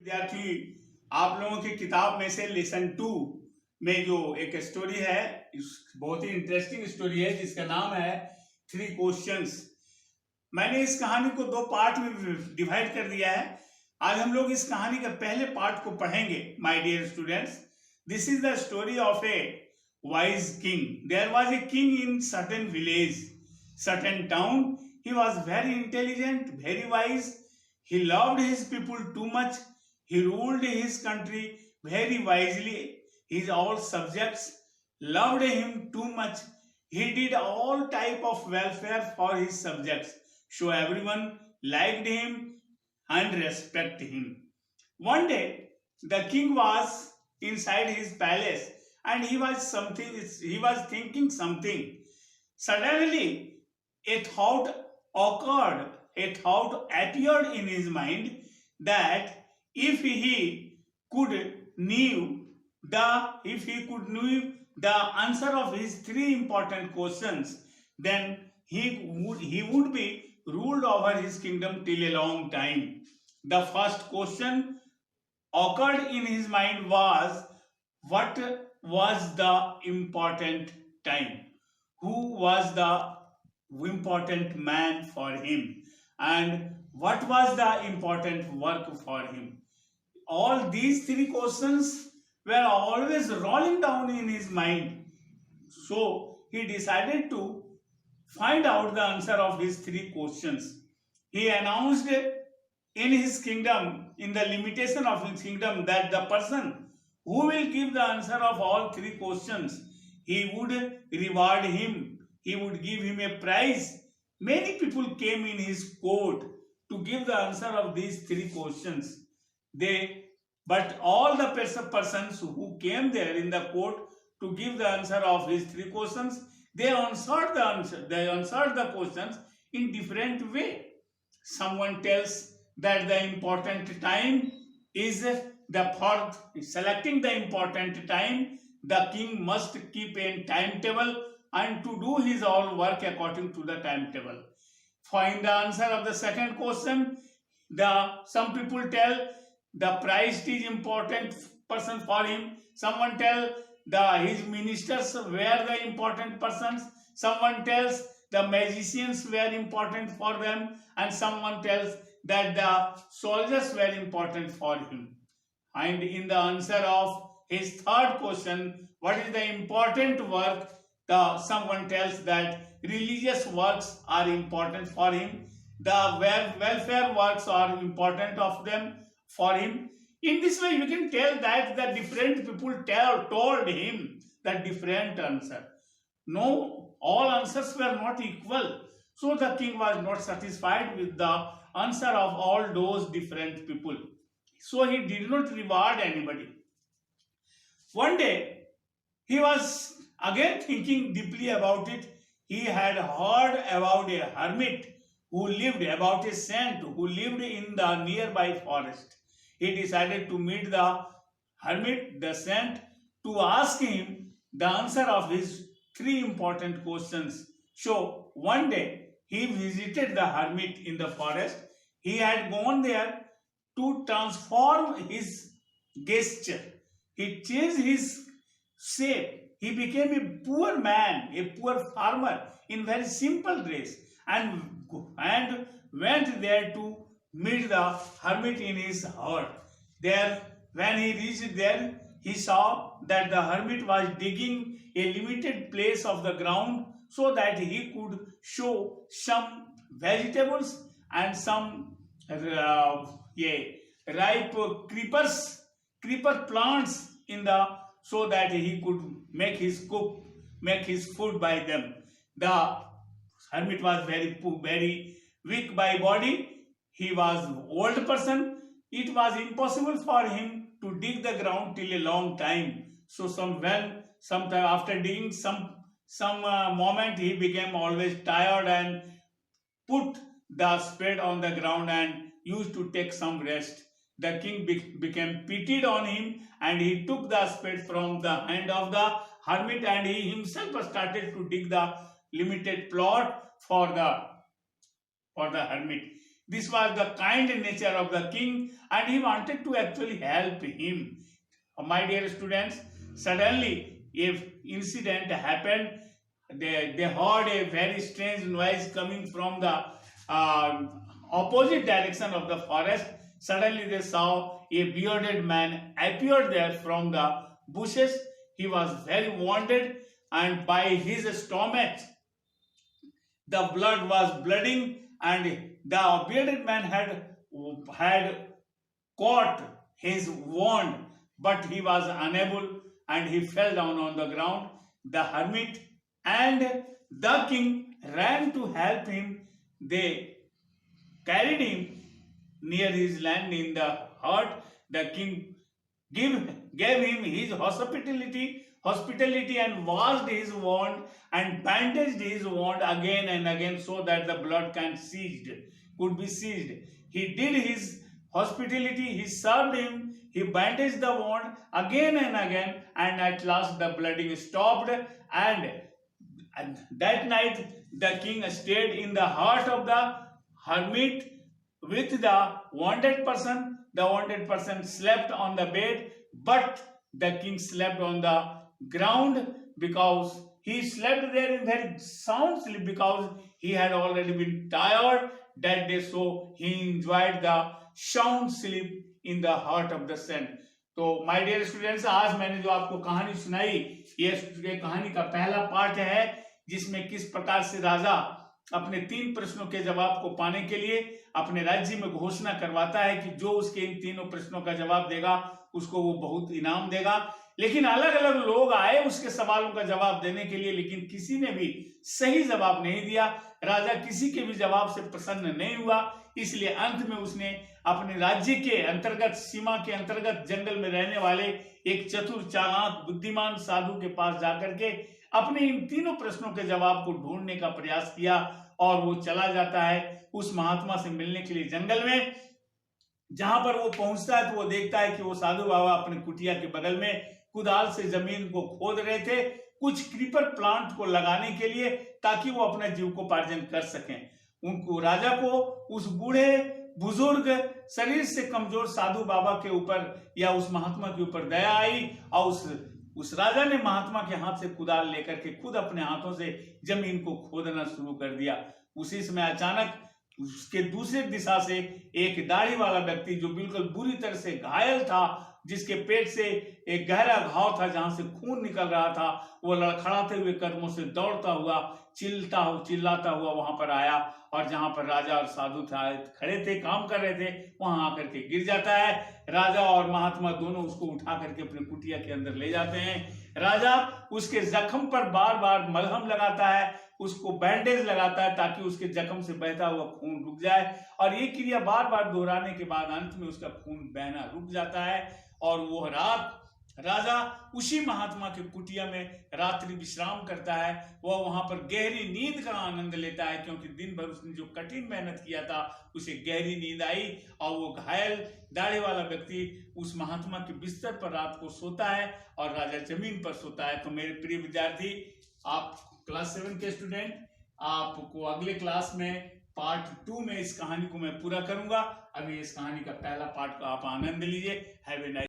विद्यार्थी, आप लोगों की किताब में से लेसन 2 में जो एक स्टोरी है, बहुत ही इंटरेस्टिंग स्टोरी है जिसका नाम है 3 क्वेश्चंस। मैंने इस कहानी को 2 पार्ट में डिवाइड कर दिया है। आज हम लोग इस कहानी के पहले पार्ट को पढ़ेंगे। My dear students, this is the story of a wise king. There was a king in certain village, certain town. He was very intelligent, very wise. He loved his people too much. He ruled his country very wisely. His all subjects loved him too much. He did all type of welfare for his subjects, so everyone liked him and respect him. One day, the king was inside his palace and he was thinking something. Suddenly, a thought appeared in his mind that if he could knew the answer of his 3 important questions, then he would be ruled over his kingdom till a long time. The first question occurred in his mind was, what was the important time? Who was the important man for him? And what was the important work for him? All these 3 questions were always rolling down in his mind. So he decided to find out the answer of his 3 questions. He announced in his kingdom, in the limitation of his kingdom, that the person who will give the answer of all 3 questions, he would reward him. He would give him a prize. Many people came in his court to give the answer of these 3 questions. But all the persons who came there in the court to give the answer of his 3 questions, they answered the questions in different way. Someone tells that the important time is for selecting the important time, the king must keep a timetable and to do his all work according to the timetable. Find the answer of the second question. Some people tell the priest is important person for him. Someone tell his ministers were the important persons. Someone tells the magicians were important for them, and someone tells that the soldiers were important for him. And in the answer of his third question, what is the important work? Someone tells that religious works are important for him. The welfare works are important of them for him. In this way, you can tell that the different people told him the different answer. No, all answers were not equal. So the king was not satisfied with the answer of all those different people. So he did not reward anybody. One day, he was again thinking deeply about it. He had heard about a hermit about a saint who lived in the nearby forest. He decided to meet the hermit, the saint, to ask him the answer of his 3 important questions. So one day, he visited the hermit in the forest. He had gone there to transform his gesture. He changed his shape. He became a poor man, a poor farmer in very simple dress, and went there to meet the hermit in his hut. There, when he reached there, he saw that the hermit was digging a limited place of the ground so that he could show some vegetables and some ripe creeper plants so that he could make his food by them. The hermit was very weak by body. He was old person. It was impossible for him to dig the ground till a long time. So sometime after digging some moment, he became always tired and put the spade on the ground and used to take some rest. The king became pitied on him, and he took the spade from the hand of the hermit, and he himself started to dig the limited plot for the hermit. This was the kind nature of the king, and he wanted to actually help him. My dear students, suddenly a incident happened. They heard a very strange noise coming from the opposite direction of the forest. Suddenly they saw a bearded man appeared there from the bushes. He was very wounded, and by his stomach the blood was blooding, and the bearded man had caught his wound, but he was unable, and he fell down on the ground. The hermit and the king ran to help him. They carried him near his land in the hut. The king gave him his hospitality and washed his wound and bandaged his wound again and again so that the blood could be seized. He did his hospitality, he served him, he bandaged the wound again and again, and at last the bleeding stopped. And that night the king stayed in the heart of the hermit with the wounded person. The wounded person slept on the bed, but the king slept on the ground because he slept there in very sound sleep because he had already been tired that day, so he enjoyed the sound sleep in the heart of the sun. तो my dear students, आज मैंने जो आपको कहानी सुनाई, ये कहानी का पहला पार्ट है जिसमें किस प्रकार से राजा अपने 3 प्रश्नों के जवाब को पाने के लिए अपने राज्य में घोषणा करवाता है कि जो उसके इन तीनों प्रश्नों का जवाब देगा उसको वो बहुत इनाम देगा। लेकिन अलग अलग लोग आए उसके सवालों का जवाब देने के लिए, लेकिन किसी ने भी सही जवाब नहीं दिया। राजा किसी के भी जवाब से प्रसन्न नहीं हुआ, इसलिए अंत में उसने अपने राज्य के अंतर्गत, सीमा के अंतर्गत जंगल में रहने वाले एक चतुर चालाक बुद्धिमान साधु के पास जाकर के अपने इन तीनों प्रश्नों के जवाब को ढूंढने का प्रयास किया, और वो चला जाता है उस महात्मा से मिलने के लिए जंगल में। जहां पर वो पहुंचता है तो वो देखता है कि वो साधु बाबा अपने कुटिया के बगल में कुदाल से जमीन को खोद रहे थे कुछ क्रीपर प्लांट को लगाने के लिए, ताकि वो अपना जीविकोपार्जन कर सकें। उनको, राजा को उस बूढ़े बुजुर्ग शरीर से कमजोर साधु बाबा के ऊपर या उस महात्मा के ऊपर दया आई, और उस राजा ने महात्मा के हाथ से कुदाल लेकर के खुद अपने हाथों से जमीन को खोदना शुरू कर दिया। उसी समय अचानक उसके दूसरे दिशा से एक दाढ़ी वाला व्यक्ति, जो बिल्कुल बुरी तरह से घायल था, जिसके पेट से एक गहरा घाव था जहां से खून निकल रहा था, वो लड़खड़ाते हुए कदमों से दौड़ता हुआ चिल्लाता हुआ वहां पर आया, और जहां पर राजा और साधु खड़े थे, काम कर रहे थे, वहां आकर के गिर जाता है। राजा और महात्मा दोनों उसको उठा करके अपने कुटिया के अंदर ले जाते हैं। राजा उसके जख्म पर बार बार मलहम लगाता है, उसको बैंडेज लगाता है ताकि उसके जख्म से बहता हुआ खून रुक जाए, और ये क्रिया बार बार दोहराने के बाद अंत में उसका खून बहना रुक जाता है। और वो रात राजा उसी महात्मा के कुटिया में रात्रि विश्राम करता है। वह वहां पर गहरी नींद का आनंद लेता है, क्योंकि दिन भर उसने जो कठिन मेहनत किया था उसे गहरी नींद आई, और वो घायल दाढ़ी वाला व्यक्ति उस महात्मा के बिस्तर पर रात को सोता है और राजा जमीन पर सोता है। तो मेरे प्रिय विद्यार्थी, आप क्लास 7 के स्टूडेंट, आपको अगले क्लास में पार्ट 2 में इस कहानी को मैं पूरा करूंगा। अभी इस कहानी का पहला पार्ट का आप आनंद लीजिए। Have a nice